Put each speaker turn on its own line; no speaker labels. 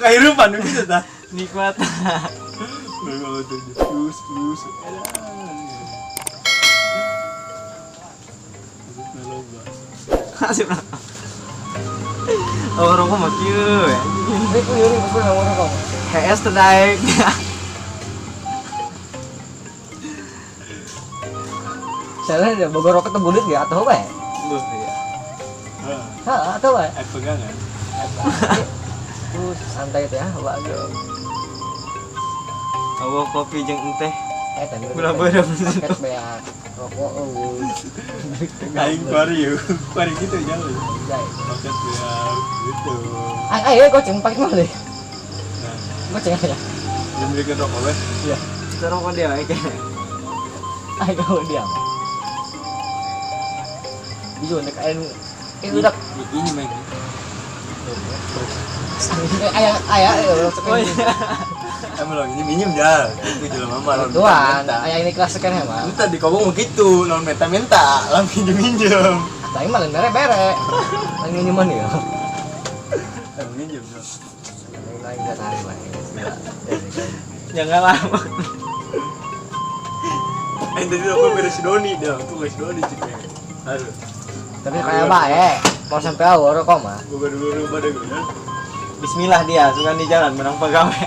kehidupan gitu ta.
Nikmat.
Kalau tuh plus.
Asip lah. Oh, rokok mah kieu.
Ribu yuri buku nomor kok.
HS ternaik.
Saya ada Bogor roket bulit ya atau apa ya?
Beuh ya.
Hah, atau apa?
Pegangan.
Santai teh ya, bagus.
Awak kopi jeung teh.
Tadi
Gula beurem.
paket beak rokok
Aing kuari gitu jalan.
Jai.
Paket beak gitu.
Ayo goceng paket mah deh.
Nah,
Goceng aja.
belum bikin rokok weh.
Iya.
Kita rokok dia kayak.
Ayo diam. Bisa nek ayo itu udah
Ini main.
ayah
Oh iya.
Emang ini minjem dah. Itu jalan mama.
tuan ayah ini kelas sekian ya mah
Minta di kobong begitu, lawan minta, lawan minjem.
tapi malah bere lagi minjeman ya
Emang minjem dong.
lagi nggak tarik lagi
Jangan lama.
Tadi aku beres Doni dah, aku beres Doni cik. Aduh,
tapi kayak baik mau sampai awal rokok mah
gua dulu pada gue ya.
Bismillah dia, suka di jalan menang pegawai.